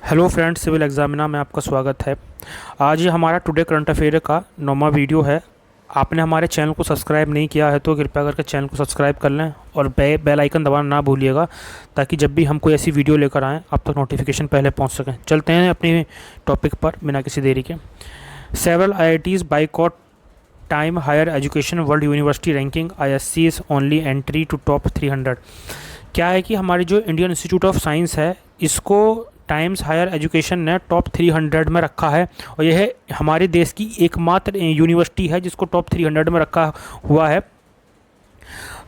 Hello friends, civil एग्जामिना में आपका स्वागत है। आज ये हमारा टुडे करंट अफेयर का 9वां वीडियो है। आपने हमारे चैनल को सब्सक्राइब नहीं किया है तो कृपया करके चैनल को सब्सक्राइब कर लें और बेल आइकन दबाना ना भूलिएगा, ताकि जब भी हम कोई ऐसी वीडियो लेकर आएँ आप तक नोटिफिकेशन पहले पहुंच सकें। चलते हैं अपनी टॉपिक पर बिना किसी देरी के। Several IITs boycott Time higher education world university ranking ISC's only entry to top 300। क्या है कि हमारी जो इंडियन इंस्टीट्यूट ऑफ साइंस है, इसको टाइम्स हायर एजुकेशन ने टॉप 300 में रखा है, और यह हमारे देश की एकमात्र यूनिवर्सिटी है जिसको टॉप 300 में रखा हुआ है।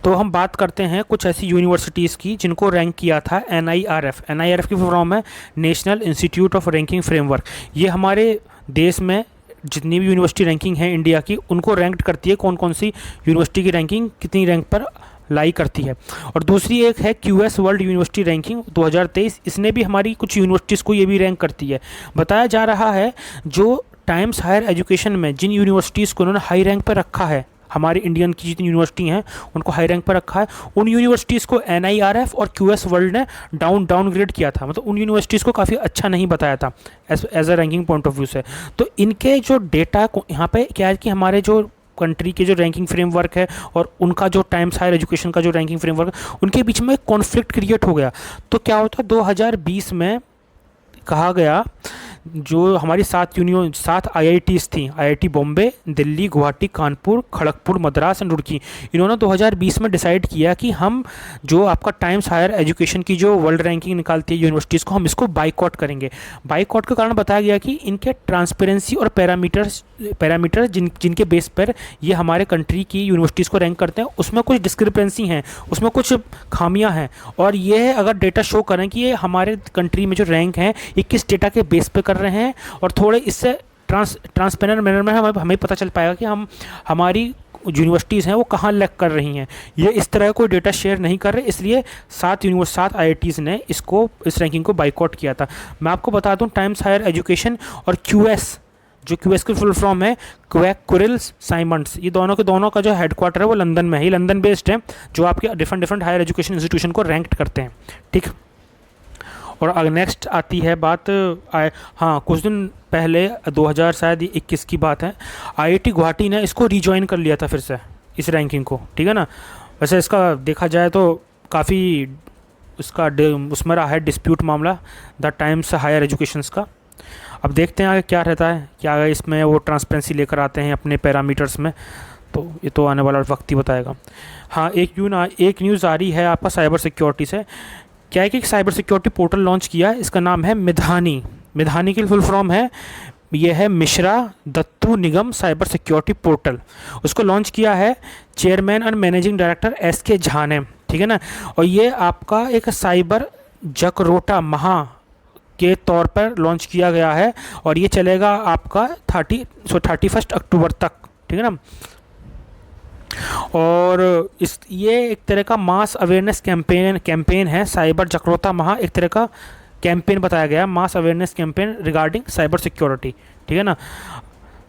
तो हम बात करते हैं कुछ ऐसी यूनिवर्सिटीज़ की जिनको रैंक किया था NIRF की फॉर्म है national institute of ranking framework. ये हमारे देश में जितनी भी यूनिवर्सिटी रैंकिंग है इंडिया की, उनको रैंक्ड करती है कौन कौन सी यूनिवर्सिटी की रैंकिंग कितनी रैंक पर लाई करती है। और दूसरी एक है QS वर्ल्ड यूनिवर्सिटी रैंकिंग 2023, इसने भी हमारी कुछ यूनिवर्सिटीज़ को ये भी रैंक करती है। बताया जा रहा है जो टाइम्स हायर एजुकेशन में जिन यूनिवर्सिटीज़ को उन्होंने हाई रैंक पर रखा है, हमारी इंडियन की जितनी यूनिवर्सिटी हैं उनको हाई रैंक पर रखा है, उन यूनिवर्सिटीज़ को NIRF और QS वर्ल्ड ने डाउनग्रेड किया था। मतलब उन यूनिवर्सिटीज़ को काफ़ी अच्छा नहीं बताया था as a ranking point of view से। तो इनके जो डेटा को यहाँ पे क्या है कि हमारे जो कंट्री के जो रैंकिंग फ्रेमवर्क है और उनका जो टाइम्स हायर एजुकेशन का जो रैंकिंग फ्रेमवर्क है, उनके बीच में कॉन्फ्लिक्ट क्रिएट हो गया। तो क्या होता, 2020 में कहा गया जो हमारी 7 IITs थी, IIT बॉम्बे, दिल्ली, गुवाहाटी, कानपुर, खड़गपुर, मद्रास एंड रुड़की, इन्होंने 2020 में डिसाइड किया कि हम जो आपका टाइम्स हायर एजुकेशन की जो वर्ल्ड रैंकिंग निकालती है यूनिवर्सिटीज़ को, हम इसको बाइकआउट करेंगे। बाइकआउट के कारण बताया गया कि इनके ट्रांसपेरेंसी और पैरामीटर जिनके बेस पर ये हमारे कंट्री की यूनिवर्सिटीज़ को रैंक करते हैं, उसमें कुछ डिस्क्रिपेंसी हैं, उसमें कुछ खामियां हैं। और ये अगर डेटा शो करें कि ये हमारे कंट्री में जो रैंक हैं ये किस डेटा के बेस पे कर रहे हैं, और थोड़े इससे ट्रांसपेरेंट मैनर में हमें पता चल पाएगा कि हमारी यूनिवर्सिटीज़ हैं वो कहाँ लैग कर रही हैं। ये इस तरह कोई डेटा शेयर नहीं कर रहे, इसलिए 7 IITs ने इस रैंकिंग को बाइकआउट किया था। मैं आपको बता दूं, टाइम्स हायर एजुकेशन और QS, जो QS की फुल फॉर्म है क्वैक साइमंड्स, ये दोनों का जो हेडक्वार्टर है वो लंदन में है। ये लंदन बेस्ड है, जो आपके डिफरेंट हायर एजुकेशन इंस्टीट्यूशन को रैंक्ड करते हैं। ठीक। और अगर नेक्स्ट आती है बात, हाँ, कुछ दिन पहले 2021 की बात है, IIT गुवाहाटी ने इसको रीजॉइन कर लिया था फिर से, इस रैंकिंग को। ठीक है ना। वैसे इसका देखा जाए तो काफ़ी उसका उसमें रहा है डिस्प्यूट मामला द टाइम्स हायर एजुकेशंस का। अब देखते हैं आगे क्या रहता है, क्या इसमें वो ट्रांसपेरेंसी लेकर आते हैं अपने पैरामीटर्स में, तो ये तो आने वाला वक्त ही बताएगा। हाँ, एक न्यूज़ आ रही है आपका साइबर सिक्योरिटी से। क्या है कि साइबर सिक्योरिटी पोर्टल लॉन्च किया है, इसका नाम है मिधानी की फुल फॉर्म है, यह है मिश्रा दत्तू निगम साइबर सिक्योरिटी पोर्टल। उसको लॉन्च किया है chairman and managing director SK Jha ने। ठीक है ना। और ये आपका एक साइबर जकरोटा महा के तौर पर लॉन्च किया गया है, और ये चलेगा आपका 31 अक्टूबर तक। ठीक है ना। और ये एक तरह का मास अवेयरनेस कैंपेन है। साइबर जकरोता महा एक तरह का कैंपेन बताया गया, mass awareness campaign regarding cyber security. ठीक है ना।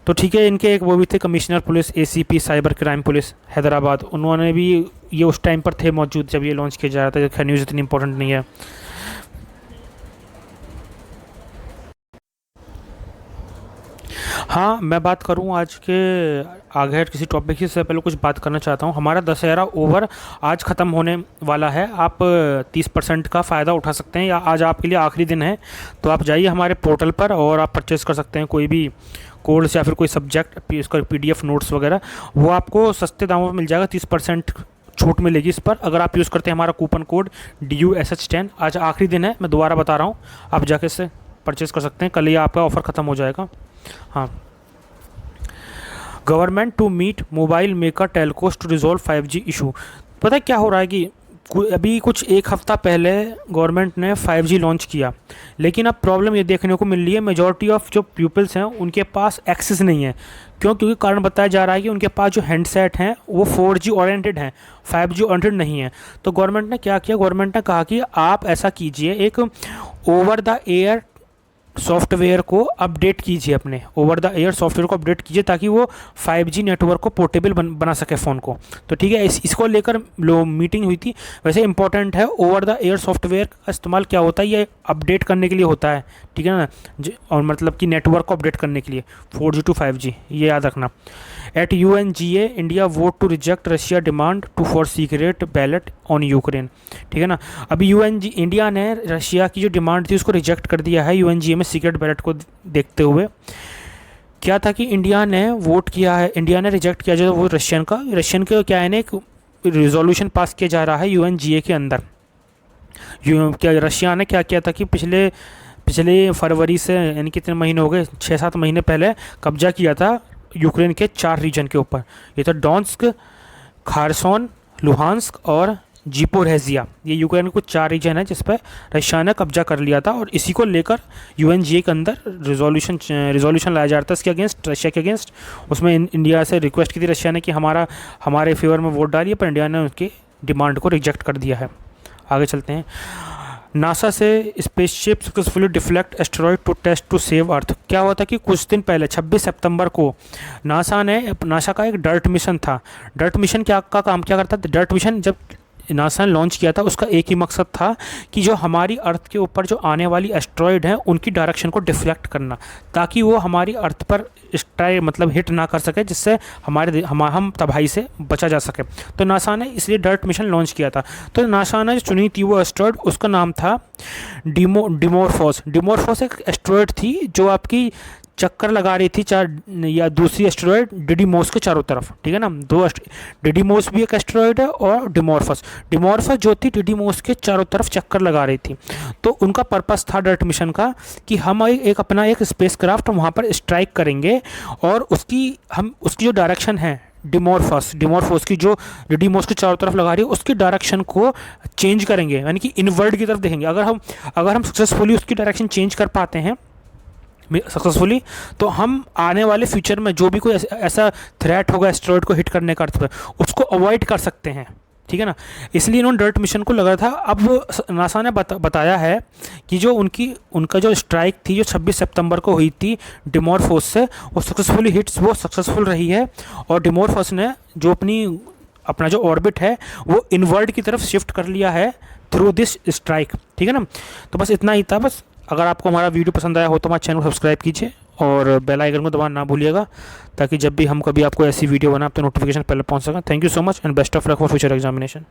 तो ठीक है, इनके एक वो भी थे commissioner police ACP cyber crime police Hyderabad, उन्होंने भी ये उस टाइम पर थे मौजूद जब ये लॉन्च किया जा रहा था। खैर, न्यूज़ इतनी इंपॉर्टेंट नहीं है। हाँ, मैं बात करूँ आज के आगे किसी टॉपिक से पहले कुछ बात करना चाहता हूँ। हमारा दशहरा ओवर आज ख़त्म होने वाला है। आप 30% का फ़ायदा उठा सकते हैं, या आज आपके लिए आखिरी दिन है, तो आप जाइए हमारे पोर्टल पर और आप परचेज़ कर सकते हैं कोई भी कोर्स या फिर कोई सब्जेक्ट, इसका PDF नोट्स वगैरह, वो आपको सस्ते दामों पर मिल जाएगा। 30% छूट मिलेगी इस पर, अगर आप यूज़ करते हैं हमारा कूपन कोड DUSH10। आज आखिरी दिन है, मैं दोबारा बता रहा हूँ, आप जाके इससे परचेज़ कर सकते हैं, कल ये आपका ऑफ़र ख़त्म हो जाएगा। हाँ, government to meet mobile maker telcos to resolve 5G issue. पता है क्या हो रहा है कि अभी कुछ एक हफ़्ता पहले गवर्नमेंट ने 5G लॉन्च किया, लेकिन अब प्रॉब्लम ये देखने को मिल रही है, मेजॉरिटी ऑफ जो पीपल्स हैं उनके पास एक्सेस नहीं है। क्योंकि कारण बताया जा रहा है कि उनके पास जो हैंडसेट हैं वो 4G ओरिएंटेड हैं, 5G ओरिएंटेड नहीं है। तो गवर्नमेंट ने क्या किया, गवर्नमेंट ने कहा कि आप ऐसा कीजिए, एक ओवर द एयर सॉफ्टवेयर को अपडेट कीजिए, अपने ओवर द एयर सॉफ्टवेयर को अपडेट कीजिए ताकि वो 5G नेटवर्क को पोर्टेबल बना सके फ़ोन को। तो ठीक है, इसको लेकर मीटिंग हुई थी। वैसे इंपॉर्टेंट है, ओवर द एयर सॉफ्टवेयर का इस्तेमाल क्या होता है, ये अपडेट करने के लिए होता है, ठीक है ना, और मतलब कि नेटवर्क को अपडेट करने के लिए 4G to 5G, ये याद रखना। At UNGA India vote to reject Russia demand to for secret ballot on Ukraine, ठीक है ना। अभी इंडिया ने रशिया की जो डिमांड थी उसको रिजेक्ट कर दिया है UNGA में सीक्रेट बैलेट को देखते हुए। क्या था कि इंडिया ने वोट किया है, इंडिया ने रिजेक्ट किया जो वो रशियन के क्या है ना, एक रिजोल्यूशन पास किया जा रहा है UNGA के अंदर। क्या रशिया ने क्या किया था कि पिछले फरवरी से, यानी कितने महीने हो गए, 6-7 महीने पहले कब्जा किया था यूक्रेन के 4 रीजन के ऊपर। ये तो डोनेट्स्क, खारसोन, लुहांस्क और ज़ापोरिज़िया, ये यूक्रेन के कुछ 4 रीजन है जिस पर रशिया ने कब्जा कर लिया था। और इसी को लेकर UNGA के अंदर रिजोल्यूशन लाया जा रहा था इसके अगेंस्ट, रशिया के अगेंस्ट। उसमें इंडिया से रिक्वेस्ट की थी रशिया ने कि हमारे फेवर में वोट डालिए, पर इंडिया ने उसकी डिमांड को रिजेक्ट कर दिया है। आगे चलते हैं। नासा से spaceship successfully deflect asteroid to test to save earth. क्या हुआ था कि कुछ दिन पहले 26 सितंबर को नासा का एक डर्ट मिशन था। डर्ट मिशन क्या करता था? डर्ट मिशन जब नासा ने लॉन्च किया था उसका एक ही मकसद था कि जो हमारी अर्थ के ऊपर जो आने वाली एस्टेरॉयड हैं उनकी डायरेक्शन को डिफ्लेक्ट करना, ताकि वो हमारी अर्थ पर मतलब हिट ना कर सके, जिससे हम तबाही से बचा जा सके। तो नासा ने इसलिए डर्ट मिशन लॉन्च किया था। तो नासा ने जो चुनी थी वो एस्टेरॉयड, उसका नाम था डिमोरफोस। डिमोरफोस एक एस्टेरॉयड थी जो आपकी चक्कर लगा रही थी या दूसरी एस्टेरॉयड डिडीमोस के चारों तरफ, ठीक है ना। डिडीमोस भी एक एस्टेरॉयड है और डिमोरफस जो थी डिडीमोस के चारों तरफ चक्कर लगा रही थी। तो उनका पर्पस था डर्ट मिशन का कि हम अपना एक स्पेसक्राफ्ट वहाँ पर स्ट्राइक करेंगे और उसकी जो डायरेक्शन है डिमोरफोस की जो डिडीमोस के चारों तरफ लगा रही है उसकी डायरेक्शन को चेंज करेंगे, यानी कि इनवर्ड की तरफ देखेंगे। अगर हम सक्सेसफुली उसकी डायरेक्शन चेंज कर पाते हैं सक्सेसफुली, तो हम आने वाले फ्यूचर में जो भी कोई ऐसा थ्रेट होगा एस्टेरॉयड को हिट करने का अर्थ पे, उसको अवॉइड कर सकते हैं, ठीक है ना। इसलिए इन्होंने डर्ट मिशन को लगा था। अब नासा ने बताया है कि जो उनका जो स्ट्राइक थी जो 26 सितंबर को हुई थी डिमोरफोस से, वो सक्सेसफुल रही है। और डिमोरफोस ने जो अपना जो ऑर्बिट है वो इनवर्ड की तरफ शिफ्ट कर लिया है थ्रू दिस स्ट्राइक, ठीक है ना। तो बस इतना ही था। बस अगर आपको हमारा वीडियो पसंद आया हो तो हमारे चैनल को सब्सक्राइब कीजिए और बेल आइकन को दबाना ना भूलिएगा, ताकि जब भी हम कभी आपको ऐसी वीडियो बनाए तो नोटिफिकेशन पहले पहुंच सकें। Thank you so much and best of luck for future examination.